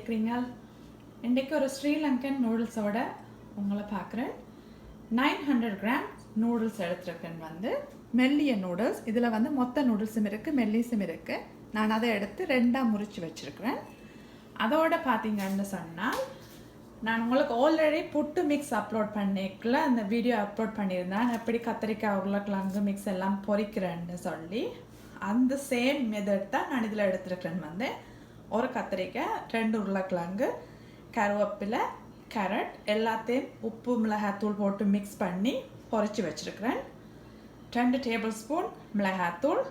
இருக்கிறீங்க? இன்றைக்கு ஒரு ஸ்ரீலங்கன் நூடுல்ஸோட உங்களை பார்க்குறேன். 900 கிராம் நூடுல்ஸ் எடுத்துருக்கேன். வந்து மெல்லிய நூடுல்ஸ். இதில் வந்து மொத்த நூடுல்ஸும் இருக்குது, மெல்லிஸும் இருக்குது. நான் அதை எடுத்து ரெண்டாக முறித்து வச்சுருக்கிறேன். அதோட பார்த்தீங்கன்னு சொன்னால், நான் உங்களுக்கு ஆல்ரெடி புட்டு மிக்ஸ் அப்லோட் பண்ணிக்கல, அந்த வீடியோ அப்லோட் பண்ணியிருந்தேன். எப்படி கத்திரிக்காய் உருளைக்கிழங்கு மிக்ஸ் எல்லாம் பொரிக்கிறேன்னு சொல்லி அந்த சேம் மெத்தட் தான் நான் இதில் எடுத்துருக்கிறேன். வந்து ஒரு கத்திரிக்காய், 2 உருளைக்கிழங்கு, கருவேப்பிலை, கேரட் எல்லாத்தையும் உப்பு மிளகாத்தூள் போட்டு மிக்ஸ் பண்ணி பொரிச்சு வச்சுருக்கிறேன். 2 டேபிள் ஸ்பூன் மிளகாத்தூள்,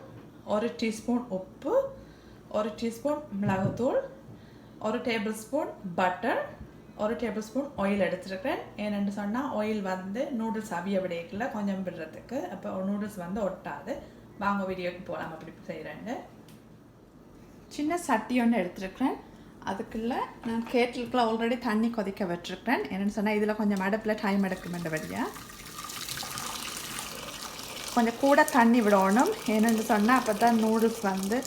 1 டீஸ்பூன் உப்பு, 1 டீஸ்பூன் மிளகுத்தூள், 1 table spoon butter, 1 table spoon oil எடுத்துருக்கிறேன். ஏன்னு சொன்னால் ஆயில் வந்து நூடுல்ஸ் அவிய விடையக்குள்ள கொஞ்சம் விடுறதுக்கு, அப்போ நூடுல்ஸ் வந்து ஒட்டாது. வாங்க வீடியோக்கு போகலாம் அப்படி செய்கிறேன்னு. சின்ன சட்டி ஒன்று எடுத்துருக்கிறேன். அதுக்குள்ளே நான் கேட்டிலுக்குள்ள ஆல்ரெடி தண்ணி கொதிக்க வச்சுருக்கிறேன். என்னென்னு சொன்னால் இதில் கொஞ்சம் அடுப்பில் டைம் எடுக்குமெண்டபடியாக கொஞ்சம் கூட தண்ணி விடணும். என்னென்னு சொன்னால் அப்போ தான் நூடுல்ஸ் வந்து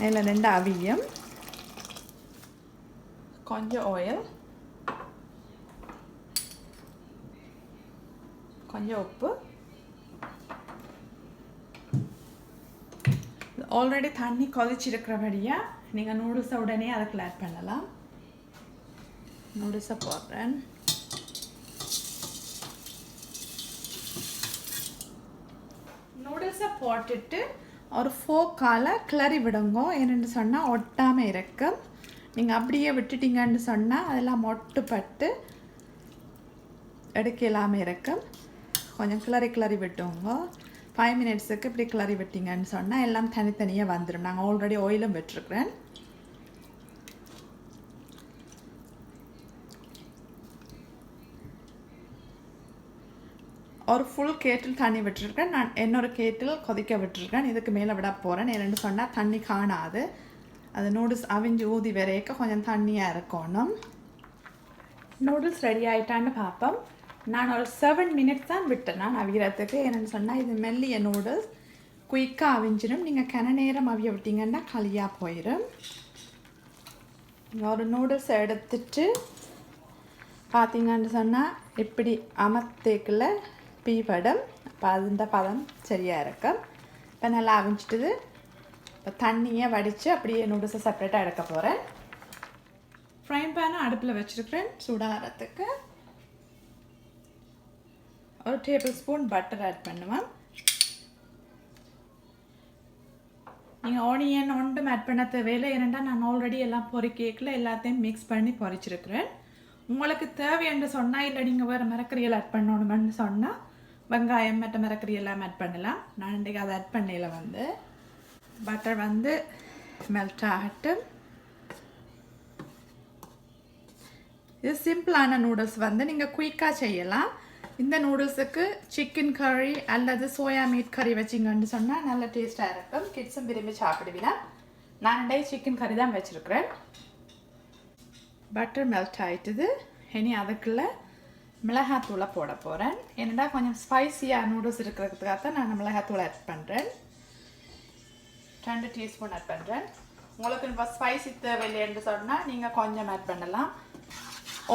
மேலே நின்று அவியும். கொஞ்சம் ஆயில், கொஞ்சம் உப்பு. ஆல்ரெடி தண்ணி கொதிச்சிருக்கிறபடியாக நீங்கள் நூடுல்ஸை உடனே அதுக்குள்ள ஆட் பண்ணலாம். நூடுல்ஸை போடுறேன். நூடுல்ஸை போட்டுட்டு ஒரு ஃபோக்கால் கிளறி விடுங்க. என்னென்னு சொன்னால் ஒட்டாமல் இருக்கும். நீங்கள் அப்படியே விட்டுட்டீங்கன்னு சொன்னால் அதெல்லாம் மொட்டுப்பட்டு எடுக்க இல்லாமல் இருக்கும். கொஞ்சம் கிளறி விட்டுங்க. 5 மினிட்ஸுக்கு இப்படி கிளறி விட்டிங்கன்னு சொன்னால் எல்லாம் தனித்தனியாக வந்துடும். நாங்கள் ஆல்ரெடி ஆயிலும் விட்டுருக்குறேன். ஒரு ஃபுல் கேட்டில் தண்ணி விட்டுருக்கேன். நான் இன்னொரு கேட்டில் கொதிக்க விட்டுருக்கேன். இதுக்கு மேலே விட போகிறேன். என்னென்னு சொன்னால் தண்ணி காணாது. அது நூடுல்ஸ் அவிஞ்சு ஊதி வரைக்க கொஞ்சம் தண்ணியாக இருக்கணும். நூடுல்ஸ் ரெடி ஆகிட்டான்னு பார்ப்போம். நான் ஒரு 7 மினிட்ஸ் தான் விட்டேன் நான் அவிகிறதுக்கு. என்னென்னு சொன்னால் இது மெல்லிய நூடுல்ஸ் குயிக்காக அவிஞ்சிடும். நீங்கள் கன நேரம் அவிய விட்டிங்கன்னா களியாக போயிடும். ஒரு நூடுல்ஸ் எடுத்துட்டு பார்த்தீங்கன்னு சொன்னால் இப்படி அமர்த்தேக்கில் பீப்படம். இப்போ அந்த பதம் சரியாக இருக்கும். இப்போ நல்லா அவிஞ்சிட்டுது. இப்போ தண்ணியை வடித்து அப்படியே நூடுல்ஸை செப்பரேட்டாக எடுக்க போகிறேன். ஃப்ரை பேனை அடுப்பில் வச்சுருக்கிறேன் சூடாகிறதுக்கு. ஒரு டேபிள் ஸ்பூன் பட்டர் ஆட் பண்ணுவேன். நீங்கள் ஆனியன் ஒன்றும் ஆட் பண்ண தேவையில்லை. ஏன்னா நான் ஆல்ரெடி எல்லாம் பொரிக்கேக்கில் எல்லாத்தையும் மிக்ஸ் பண்ணி பொரிச்சிருக்கிறேன். உங்களுக்கு தேவைன்னு சொன்னால், இல்லை நீங்கள் வேறு மிரக்கறியல் ஆட் பண்ணணுமென்னு சொன்னால் வெங்காயம் மற்ற மிரக்கறியெல்லாம் ஆட் பண்ணலாம். நான் இன்றைக்கு அதை ஆட் பண்ணல. வந்து பட்டர் வந்து மெல்ட் ஆகட்டும். இது சிம்பிளான நூடுல்ஸ் வந்து நீங்கள் குயிக்காக செய்யலாம். இந்த நூடுல்ஸுக்கு சிக்கன் கறி அல்லது சோயா மீட் கறி வச்சிங்கன்னு சொன்னால் நல்ல டேஸ்ட்டாக இருக்கும். கிட்ஸும் விரும்பி சாப்பிடுவீங்க. நான் இன்றைக்கு சிக்கன் கறி தான் வச்சுருக்கிறேன். பட்டர் மெல்ட் ஆகிட்டுது. இனி அதுக்குள்ளே மிளகாத்தூளை போட போகிறேன். ஏன்னா கொஞ்சம் ஸ்பைஸியாக நூடுல்ஸ் இருக்கிறதுக்காக தான் நான் மிளகாத்தூளை ஆட் பண்ணுறேன். 2 டீஸ்பூன் ஆட் பண்ணுறேன். உங்களுக்கு இப்போ ஸ்பைசி தேவையில்லைன்னு சொன்னால் நீங்கள் கொஞ்சம் ஆட் பண்ணலாம்.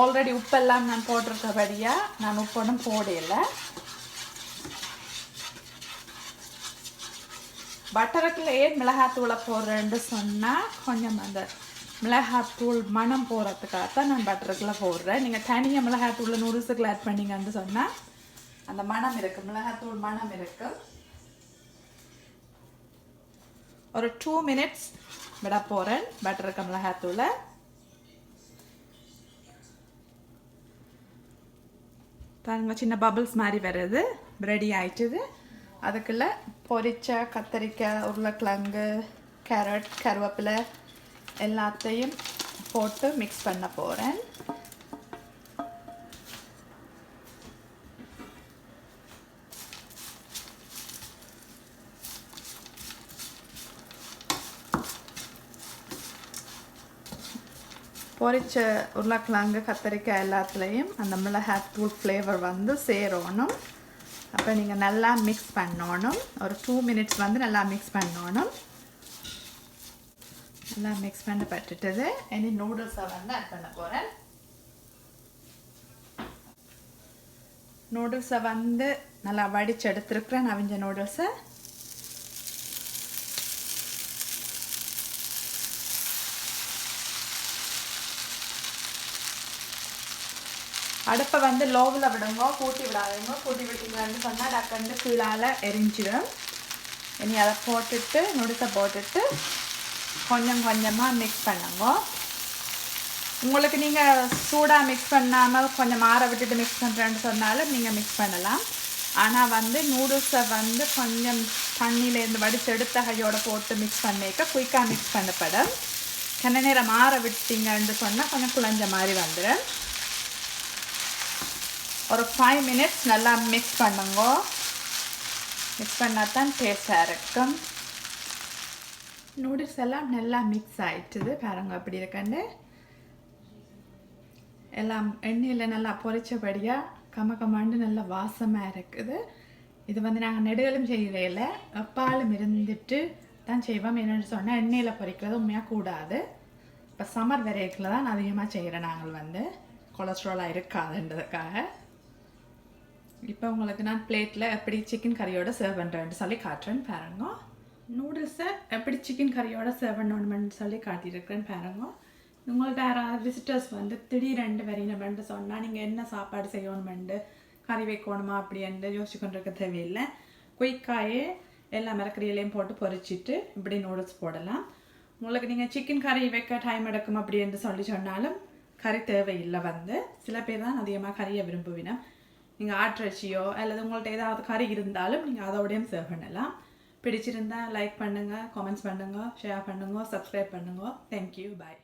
ஆல்ரெடி உப்பெல்லாம் நான் போட்டிருக்கபடியாக நான் உப்பொன்னும் போடலை. பட்டருக்குள்ள ஏன் மிளகாத்தூளை போடுறேன்னு சொன்னால் கொஞ்சம் அந்த மிளகாத்தூள் மணம் போகிறதுக்காகத்தான் நான் பட்டருக்குள்ளே போடுறேன். நீங்கள் தனியாக மிளகாத்தூள் நூடுல்ஸுக்குள்ள ஆட் பண்ணிங்கன்னு சொன்னால் அந்த மணம் இருக்குது, மிளகாத்தூள் மணம் இருக்குது. ஒரு 2 மினிட்ஸ் விட போகிறேன் பட்டருக்கு மிளகாத்தூளை. பாருங்க, சின்ன பபிள்ஸ் மாதிரி வருது. ரெடி ஆயிட்டுது. அதுக்குள்ளே பொரிச்ச கத்திரிக்காய், உருளைக்கிழங்கு, கேரட், கருவேப்பிலை எல்லாத்தையும் போட்டு மிக்ஸ் பண்ண போகிறேன். பொரிச்ச உருளைக்கிழங்கு, கத்திரிக்காய் எல்லாத்துலேயும் அந்த மிளகாத்தூள் ஃப்ளேவர் வந்து சேரணும். அப்போ நீங்கள் நல்லா மிக்ஸ் பண்ணணும். ஒரு 2 மினிட்ஸ் வந்து நல்லா மிக்ஸ் பண்ணணும். எல்லாம் மிக்ஸ் பண்ணப்பட்டுட்டது. இனி நூடுல்ஸை வந்து ஆட் பண்ண போகிறேன். நூடுல்ஸை வந்து நல்லா வடித்து எடுத்துருக்குறேன். அவிஞ்ச நூடுல்ஸை அடுப்பை வந்து லோவில் விடுங்க, கூட்டி விடாதீங்க. கூட்டி விட்டீங்கன்னு சொன்னால் டக்குன்னு கீழால் எரிஞ்சிடும். இனி அதை போட்டுட்டு நூடுல்ஸை போட்டுட்டு கொஞ்சம் கொஞ்சமாக மிக்ஸ் பண்ணுங்க. உங்களுக்கு நீங்கள் சூடாக மிக்ஸ் பண்ணாமல் கொஞ்சம் ஆற விட்டுட்டு மிக்ஸ் பண்ணுறேன்னு சொன்னாலும் நீங்கள் மிக்ஸ் பண்ணலாம். ஆனால் வந்து நூடுல்ஸை வந்து கொஞ்சம் தண்ணியிலேருந்து வடித்து எடுத்த கையோடு போட்டு மிக்ஸ் பண்ணிக்க குயிக்காக மிக்ஸ் பண்ணப்படும். கண்ண நேரம் ஆற விட்டீங்கன்னு சொன்னால் கொஞ்சம் குழஞ்ச மாதிரி வந்துடும். ஒரு 5 minutes நல்லா மிக்ஸ் பண்ணுங்க. மிக்ஸ் பண்ணால் தான் டேஸ்டாக இருக்கும். நூடுல்ஸ் எல்லாம் நல்லா மிக்ஸ் ஆகிட்டுது. பாருங்க அப்படி இருக்கண்டு எல்லாம் எண்ணெயில் நல்லா பொரிச்சபடியாக கமக்கமாண்டு நல்லா வாசமாக இருக்குது. இது வந்து நாங்கள் நெடுகளும் செய்யவே இல்லை, எப்பாலும் இருந்துட்டு தான் செய்வோம். என்னென்னு சொன்னால் எண்ணெயில் பொரிக்கிறது உண்மையாக கூடாது. இப்போ சம்மர் வெரைட்டியில் தான் அதிகமாக செய்கிறேன் நாங்கள் வந்து, கொலஸ்ட்ராலாக இருக்காதுன்றதுக்காக. இப்போ உங்களுக்கு நான் பிளேட்டில் எப்படி சிக்கன் கறியோடு சர்வ் பண்ணுறேன்னு சொல்லி காட்டுறேன் பாருங்க. நூடுல்ஸை எப்படி சிக்கன் கறியோடு சர்வ் பண்ணணுமென்னு சொல்லி காட்டியிருக்கிறேன் பாருங்க. உங்கள்கிட்ட யாராவது விசிட்டர்ஸ் வந்து திடீரெண்டு வரணுமென்று சொன்னால் நீங்கள் என்ன சாப்பாடு செய்யணுமெண்டு கறி வைக்கணுமா அப்படின்ட்டு யோசிச்சு கொண்டிருக்க தேவையில்லை. குயிக்காயே எல்லா மிளகறியிலையும் போட்டு பொரிச்சிட்டு இப்படி நூடுல்ஸ் போடலாம். உங்களுக்கு நீங்கள் சிக்கன் கறி வைக்க டைம் எடுக்கும் அப்படின்ட்டு சொல்லி சொன்னாலும் கறி தேவையில்லை. வந்து சில பேர் தான் அதிகமாக கறியை விரும்புவினா. நீங்கள் ஆட்டிறைச்சியோ அல்லது உங்கள்கிட்ட ஏதாவது கறி இருந்தாலும் நீங்கள் அதோடையும் சர்வ் பண்ணலாம். பிடிச்சிருந்தா லைக் பண்ணுங்கள், கமெண்ட்ஸ் பண்ணுங்கள், ஷேர் பண்ணுங்கள், சப்ஸ்கிரைப் பண்ணுங்கள். தேங்க்யூ, பாய்.